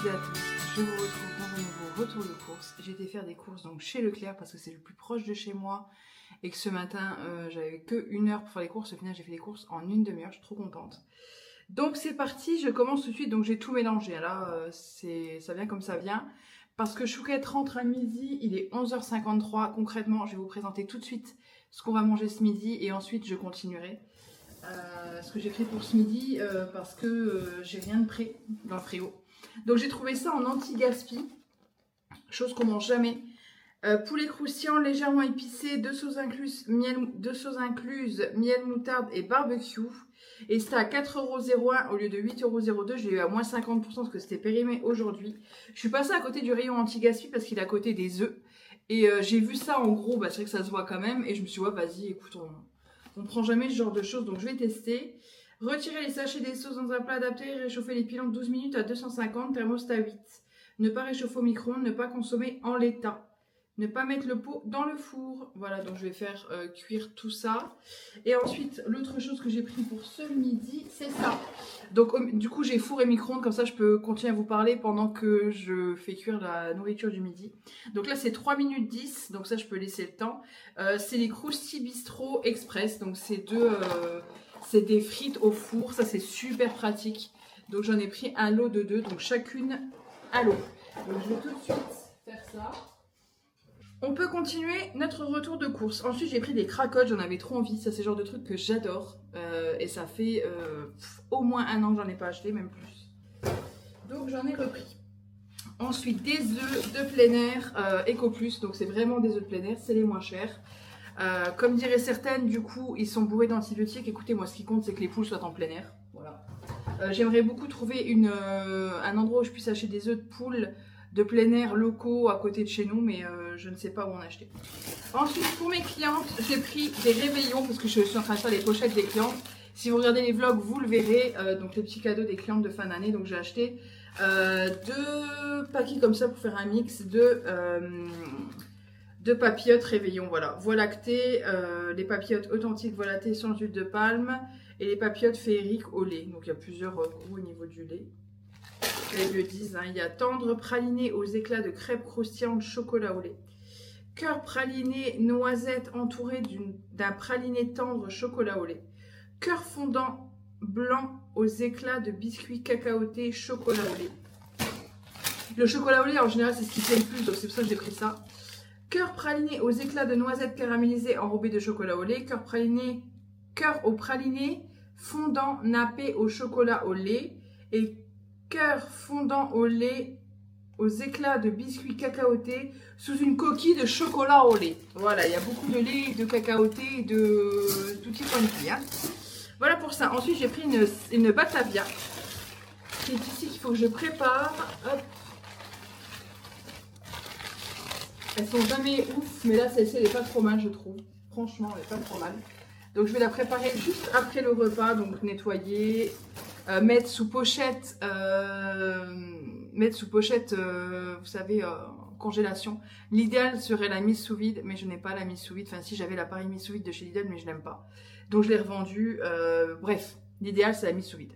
toutes et à tous, je vous retrouve dans un nouveau retour de course. J'ai été faire des courses donc chez Leclerc parce que c'est le plus proche de chez moi et que ce matin j'avais que 1 heure pour faire les courses. Au final j'ai fait les courses en une demi-heure, je suis trop contente. Donc c'est parti, je commence tout de suite. Donc j'ai tout mélangé, là ça vient comme ça vient. Parce que Chouquette rentre à midi, il est 11h53. Concrètement, je vais vous présenter tout de suite ce qu'on va manger ce midi et ensuite je continuerai. Ce que j'ai pris pour ce midi parce que j'ai rien de prêt dans le frigo. Donc j'ai trouvé ça en anti-gaspi, chose qu'on mange jamais. Poulet croustillant légèrement épicé, 2 sauces incluses, miel, moutarde et barbecue. Et c'était à 4,01 € au lieu de 8,02 €. Je l'ai eu à moins 50% parce que c'était périmé aujourd'hui. Je suis passée à côté du rayon anti-gaspi parce qu'il est à côté des œufs. Et j'ai vu ça en gros, c'est vrai que ça se voit quand même. Et je me suis dit, ouais, vas-y, écoute, on prend jamais ce genre de choses, donc je vais tester. Retirer les sachets des sauces dans un plat adapté, réchauffer les pilons 12 minutes à 250, thermostat 8. Ne pas réchauffer au micro-ondes, ne pas consommer en l'état. Ne pas mettre le pot dans le four. Voilà, donc je vais faire cuire tout ça. Et ensuite, l'autre chose que j'ai pris pour ce midi, c'est ça. Donc du coup, j'ai four et micro-ondes, comme ça je peux continuer à vous parler pendant que je fais cuire la nourriture du midi. Donc là, c'est 3 minutes 10, donc ça je peux laisser le temps. C'est les Krusty Bistro Express, donc c'est des frites au four, ça c'est super pratique. Donc j'en ai pris un lot de 2, donc chacune un lot. Donc je vais tout de suite faire ça. On peut continuer notre retour de course. Ensuite, j'ai pris des cracottes, j'en avais trop envie. Ça, c'est le genre de truc que j'adore. Et ça fait au moins 1 an que j'en ai pas acheté, même plus. Donc, j'en ai repris. Ensuite, des œufs de plein air EcoPlus. Donc, c'est vraiment des œufs de plein air, c'est les moins chers. Comme diraient certaines, du coup, ils sont bourrés d'antibiotiques. Écoutez, moi, ce qui compte, c'est que les poules soient en plein air. Voilà. J'aimerais beaucoup trouver un endroit où je puisse acheter des œufs de poule de plein air locaux à côté de chez nous, mais je ne sais pas où en acheter. Ensuite, pour mes clientes, j'ai pris des réveillons parce que je suis en train de faire les pochettes des clientes. Si vous regardez les vlogs, vous le verrez. Donc les petits cadeaux des clientes de fin d'année. Donc j'ai acheté 2 paquets comme ça pour faire un mix de papillotes réveillons. Voilà, voie lactée, les papillotes authentiques voie lactée sans huile de palme et les papillotes féeriques au lait. Donc il y a plusieurs goûts au niveau du lait. Ils le disent, hein, il y a tendre praliné aux éclats de crêpes croustillantes chocolat au lait. Cœur praliné noisette entouré d'un praliné tendre chocolat au lait. Cœur fondant blanc aux éclats de biscuits cacaotés chocolat au lait. Le chocolat au lait en général c'est ce qui plaît le plus, donc c'est pour ça que j'ai pris ça. Cœur praliné aux éclats de noisettes caramélisées enrobées de chocolat au lait. Cœur au praliné fondant nappé au chocolat au lait. Et cœur fondant au lait aux éclats de biscuits cacaotés sous une coquille de chocolat au lait. Voilà, il y a beaucoup de lait, de cacaoté, de tout type de hein. Voilà pour ça. Ensuite, j'ai pris une Batavia qui est ici qu'il faut que je prépare. Hop. Elles sont jamais ouf, mais là, celle-ci, elle n'est pas trop mal, je trouve. Franchement, elle n'est pas trop mal. Donc, je vais la préparer juste après le repas. Donc, nettoyer, mettre sous pochette, vous savez, congélation. L'idéal serait la mise sous vide, mais je n'ai pas la mise sous vide. Enfin, si j'avais l'appareil mise sous vide de chez Lidl, mais je n'aime pas. Donc, je l'ai revendu. Bref, l'idéal, c'est la mise sous vide.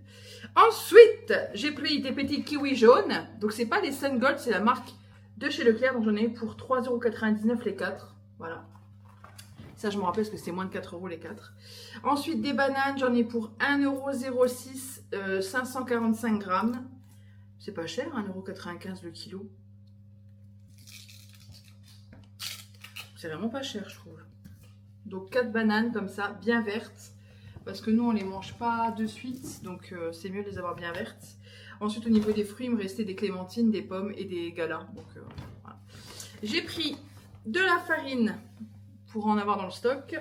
Ensuite, j'ai pris des petits kiwis jaunes. Donc, c'est pas des Sun Gold, c'est la marque de chez Leclerc. Donc, j'en ai eu pour 3,99 € les 4. Voilà. Ça, je me rappelle parce que c'est moins de 4 € les 4. Ensuite, des bananes, j'en ai pour 1,06 €, 545 grammes. C'est pas cher, 1,95 € le kilo. C'est vraiment pas cher, je trouve. Donc, 4 bananes comme ça, bien vertes. Parce que nous, on les mange pas de suite. Donc, c'est mieux de les avoir bien vertes. Ensuite, au niveau des fruits, il me restait des clémentines, des pommes et des galas. Donc, voilà. J'ai pris de la farine pour en avoir dans le stock.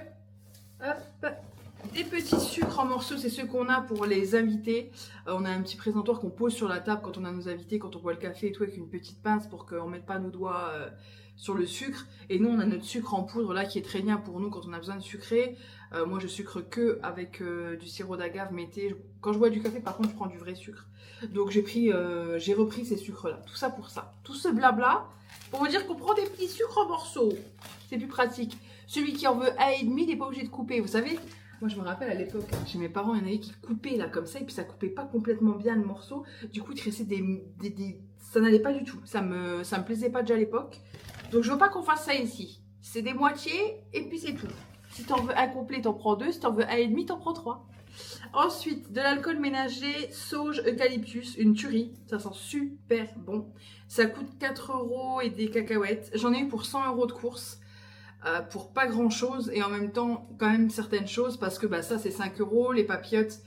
Hop. Des petits sucres en morceaux, c'est ceux qu'on a pour les invités. On a un petit présentoir qu'on pose sur la table quand on a nos invités, quand on boit le café et tout, avec une petite pince pour qu'on ne mette pas nos doigts sur le sucre. Et nous, on a notre sucre en poudre là qui est très bien pour nous quand on a besoin de sucrer. Moi, je sucre que avec du sirop d'agave, mais quand je bois du café, par contre, je prends du vrai sucre. Donc, j'ai repris ces sucres-là. Tout ça pour ça. Tout ce blabla pour vous dire qu'on prend des petits sucres en morceaux. C'est plus pratique. Celui qui en veut 1,5, il n'est pas obligé de couper. Vous savez, Moi, je me rappelle à l'époque, chez mes parents, il y en avait qui coupaient là comme ça, et puis ça coupait pas complètement bien le morceau. Du coup, il te restait ça n'allait pas du tout. Ça me plaisait pas déjà à l'époque. Donc, je veux pas qu'on fasse ça ici. C'est des moitiés, et puis c'est tout. Si t'en veux un complet, t'en prends 2. Si t'en veux un et demi, t'en prends 3. Ensuite, de l'alcool ménager, sauge, eucalyptus, une tuerie. Ça sent super bon. Ça coûte 4 € et des cacahuètes. J'en ai eu pour 100 € de course. Pour pas grand chose et en même temps quand même certaines choses parce que bah, ça c'est 5 €, les papillotes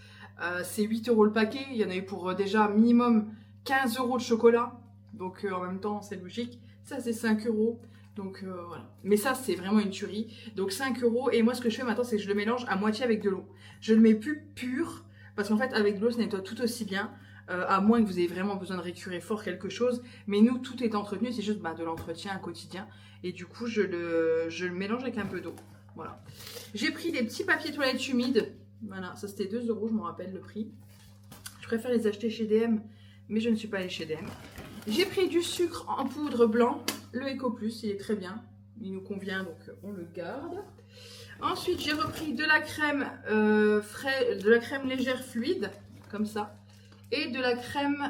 c'est 8 € le paquet, il y en a eu pour déjà minimum 15 € de chocolat, donc en même temps c'est logique, ça c'est 5 €, donc voilà, mais ça c'est vraiment une tuerie, donc 5 € et moi ce que je fais maintenant c'est que je le mélange à moitié avec de l'eau, je le mets plus pur parce qu'en fait avec de l'eau ça nettoie tout aussi bien. À moins que vous ayez vraiment besoin de récurer fort quelque chose. Mais nous, tout est entretenu, c'est juste bah, de l'entretien quotidien. Et du coup, je le mélange avec un peu d'eau. Voilà. J'ai pris des petits papiers toilettes humides. Voilà, ça c'était 2 €, je me rappelle le prix. Je préfère les acheter chez DM, mais je ne suis pas allée chez DM. J'ai pris du sucre en poudre blanc. Le Eco Plus, il est très bien. Il nous convient, donc on le garde. Ensuite, j'ai repris de la crème, de la crème légère fluide, comme ça. Et de la crème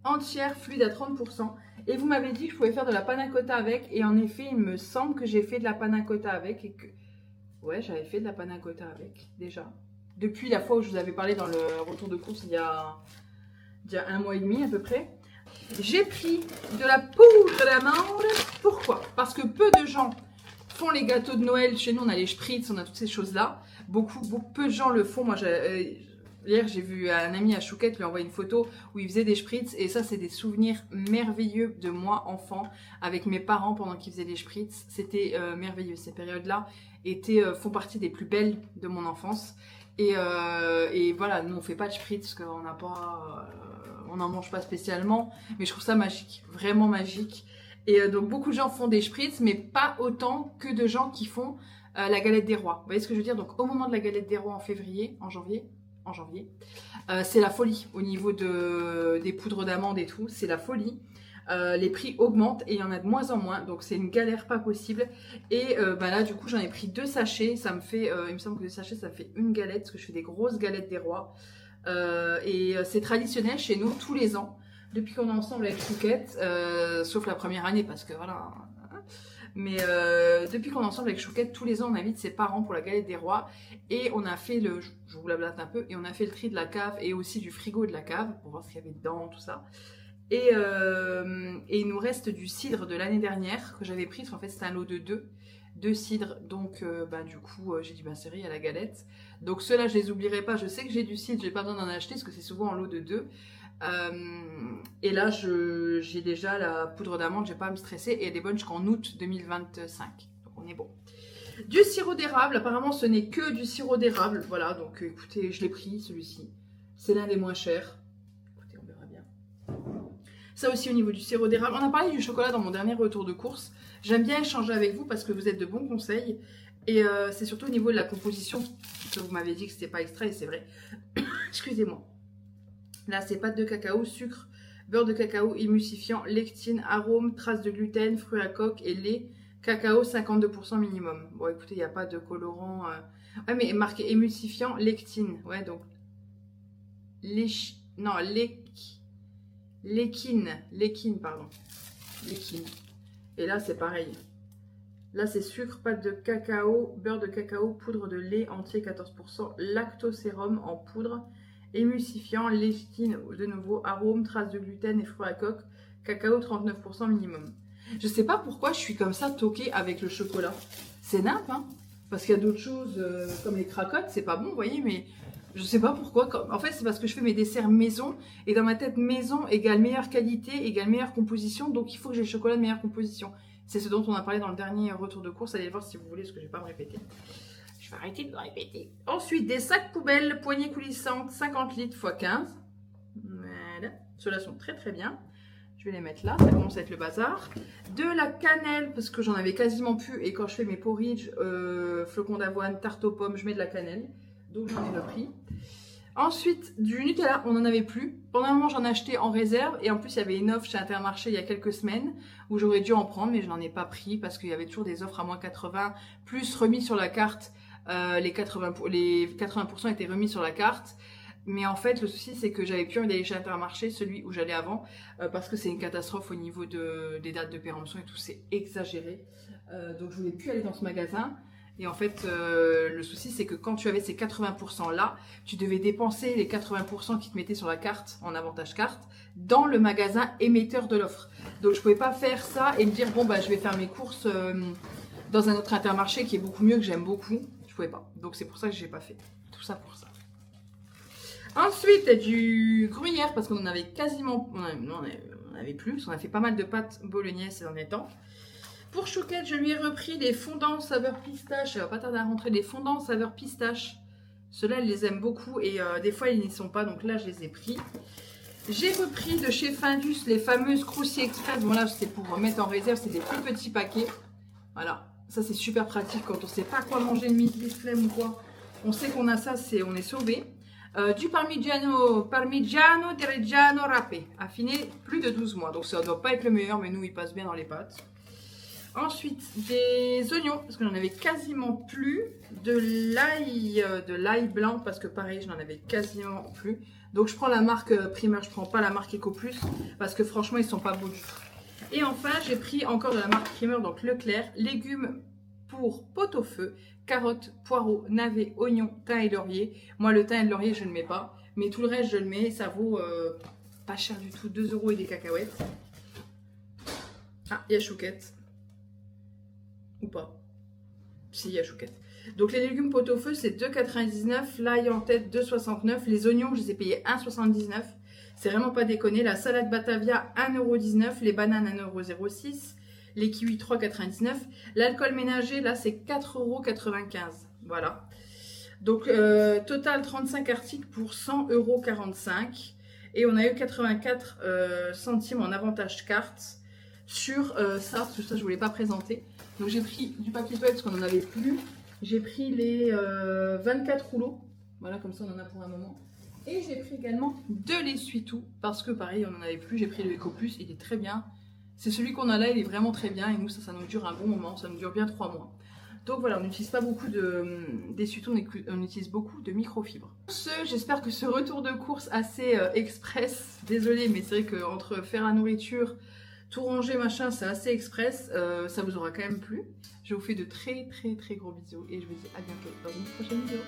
entière fluide à 30%. Et vous m'avez dit que je pouvais faire de la panna cotta avec. Et en effet, il me semble que j'ai fait de la panna cotta avec. Et que... ouais, j'avais fait de la panna cotta avec, déjà. Depuis la fois où je vous avais parlé dans le retour de course, il y a 1 mois et demi à peu près. J'ai pris de la poudre d'amande. Pourquoi? Parce que peu de gens font les gâteaux de Noël. Chez nous, on a les spritz, on a toutes ces choses-là. Peu de gens le font. Moi, hier, j'ai vu un ami à Chouquette lui envoyer une photo où il faisait des spritz. Et ça, c'est des souvenirs merveilleux de moi, enfant, avec mes parents pendant qu'ils faisaient des spritz. C'était merveilleux. Ces périodes-là font partie des plus belles de mon enfance. Et voilà, nous, on fait pas de spritz parce qu'on n'a pas... on n'en mange pas spécialement. Mais je trouve ça magique. Vraiment magique. Et donc, beaucoup de gens font des spritz, mais pas autant que de gens qui font la galette des rois. Vous voyez ce que je veux dire? Donc, au moment de la galette des rois en janvier, c'est la folie au niveau des poudres d'amande et tout, c'est la folie. Les prix augmentent et il y en a de moins en moins, donc c'est une galère pas possible. Et bah là, du coup, j'en ai pris 2 sachets. Ça me fait, il me semble que 2 sachets, ça fait une galette, parce que je fais des grosses galettes des rois. Et c'est traditionnel chez nous tous les ans, depuis qu'on est ensemble avec Chouquette, sauf la première année, parce que voilà. Mais depuis qu'on est ensemble avec Chouquette, tous les ans, on invite ses parents pour la galette des rois. Et on a fait je vous blablate un peu, et on a fait le tri de la cave et aussi du frigo de la cave pour voir ce qu'il y avait dedans, tout ça. Et il nous reste du cidre de l'année dernière que j'avais pris, parce qu'en fait c'était un lot de 2 cidres. Donc bah, du coup j'ai dit bah c'est vrai, il y a la galette. Donc ceux-là je les oublierai pas, je sais que j'ai du cidre, j'ai pas besoin d'en acheter parce que c'est souvent en lot de 2. Et là j'ai déjà la poudre d'amande, j'ai pas à me stresser et elle est bonne jusqu'en août 2025. Donc on est bon. Du sirop d'érable, apparemment ce n'est que du sirop d'érable. Voilà, donc écoutez, je l'ai pris celui-ci. C'est l'un des moins chers. Écoutez, on verra bien. Ça aussi au niveau du sirop d'érable. On a parlé du chocolat dans mon dernier retour de course. J'aime bien échanger avec vous parce que vous êtes de bons conseils. Et c'est surtout au niveau de la composition que vous m'avez dit que c'était pas extra et c'est vrai. Excusez-moi. Là, c'est pâte de cacao, sucre, beurre de cacao, émulsifiant, lectine, arôme, traces de gluten, fruits à coque et lait. Cacao 52% minimum. Bon, écoutez, il n'y a pas de colorant. Ouais, mais marqué émulsifiant, lectine. Ouais, donc. Léquine, pardon. Léquine. Et là, c'est pareil. Là, c'est sucre, pâte de cacao, beurre de cacao, poudre de lait entier 14%, lactosérum en poudre, émulsifiant, lectine de nouveau, arôme, traces de gluten et fruits à coque, cacao 39% minimum. Je sais pas pourquoi je suis comme ça toquée avec le chocolat. C'est nimp, hein? Parce qu'il y a d'autres choses comme les cracottes, c'est pas bon, vous voyez, mais je sais pas pourquoi. En fait, c'est parce que je fais mes desserts maison et dans ma tête, maison égale meilleure qualité, égale meilleure composition, donc il faut que j'ai le chocolat de meilleure composition. C'est ce dont on a parlé dans le dernier retour de course. Allez voir si vous voulez, parce que je vais pas me répéter. Je vais arrêter de me répéter. Ensuite, des sacs poubelles, poignées coulissantes, 50 litres x 15. Voilà. Ceux-là sont très très bien. Je vais les mettre là, ça commence à être le bazar. De la cannelle, parce que j'en avais quasiment plus. Et quand je fais mes porridge, flocons d'avoine, tarte aux pommes, je mets de la cannelle. Donc j'en ai repris. Ensuite, du Nutella, on n'en avait plus. Pendant un moment, j'en achetais en réserve. Et en plus, il y avait une offre chez Intermarché il y a quelques semaines où j'aurais dû en prendre, mais je n'en ai pas pris parce qu'il y avait toujours des offres à moins 80, plus remis sur la carte Les 80% étaient remis sur la carte. Mais en fait, le souci, c'est que j'avais plus envie d'aller chez Intermarché, celui où j'allais avant, parce que c'est une catastrophe au niveau des dates de péremption et tout, c'est exagéré. Donc je voulais plus aller dans ce magasin. Et en fait, le souci, c'est que quand tu avais ces 80% là, tu devais dépenser les 80% qui te mettaient sur la carte, en avantage carte, dans le magasin émetteur de l'offre. Donc je pouvais pas faire ça et me dire, bon, bah, je vais faire mes courses dans un autre Intermarché qui est beaucoup mieux, que j'aime beaucoup. Je pouvais pas. Donc c'est pour ça que j'ai pas fait. Tout ça pour ça. Ensuite, du gruyère, parce qu'on en avait quasiment... On avait plus, parce qu'on a fait pas mal de pâtes bolognaises ces derniers temps. Pour Chouquette, je lui ai repris les fondants saveur pistache. Ça va pas tarder à rentrer, des fondants saveur pistache. Ceux-là, elle les aime beaucoup et des fois, ils n'y sont pas. Donc là, je les ai pris. J'ai repris de chez Findus les fameuses Crousty Express. Bon, là, c'est pour mettre en réserve. C'est des plus petits paquets. Voilà. Ça, c'est super pratique quand on ne sait pas quoi manger le midi, flemme ou quoi. On sait qu'on a ça, on est sauvé. Du Parmigiano di Reggiano râpé, affiné plus de 12 mois. Donc ça ne doit pas être le meilleur, mais nous, il passe bien dans les pâtes. Ensuite, des oignons, parce que j'en avais quasiment plus. De l'ail blanc, parce que pareil, je n'en avais quasiment plus. Donc je prends la marque Primeur, je ne prends pas la marque Eco Plus, parce que franchement, ils ne sont pas beaux du tout. Et enfin, j'ai pris encore de la marque Primeur, donc Leclerc, légumes pour pot-au-feu, carottes, poireaux, navets, oignons, thym et laurier. Moi, le thym et le laurier, je ne le mets pas, mais tout le reste, je le mets. Ça vaut pas cher du tout, 2 € et des cacahuètes. Ah, il y a Chouquette. Ou pas. Si, il y a Chouquette. Donc les légumes pot-au-feu, c'est 2,99 €. L'ail en tête, 2,69 €. Les oignons, je les ai payés 1,79 €. C'est vraiment pas déconné. La salade Batavia, 1,19 €. Les bananes, 1,06 €. Les kiwis, 3,99 €. L'alcool ménager, là, c'est 4,95 €. Voilà. Donc, total 35 articles pour 100,45 €. Et on a eu 84 centimes en avantage carte sur ça, parce que ça, je ne voulais pas présenter. Donc, j'ai pris du papier toilette parce qu'on n'en avait plus. J'ai pris les 24 rouleaux. Voilà, comme ça, on en a pour un moment. Et j'ai pris également de l'essuie-tout parce que, pareil, on n'en avait plus. J'ai pris le Eco Plus, il est très bien. C'est celui qu'on a là, il est vraiment très bien. Et nous, ça nous dure un bon moment. Ça nous dure bien 3 mois. Donc voilà, on n'utilise pas beaucoup d'essuie-tout, on utilise beaucoup de microfibres. J'espère que ce retour de course assez express, désolé, mais c'est vrai qu'entre faire la nourriture, tout ranger, machin, c'est assez express, ça vous aura quand même plu. Je vous fais de très gros bisous et je vous dis à bientôt dans une prochaine vidéo.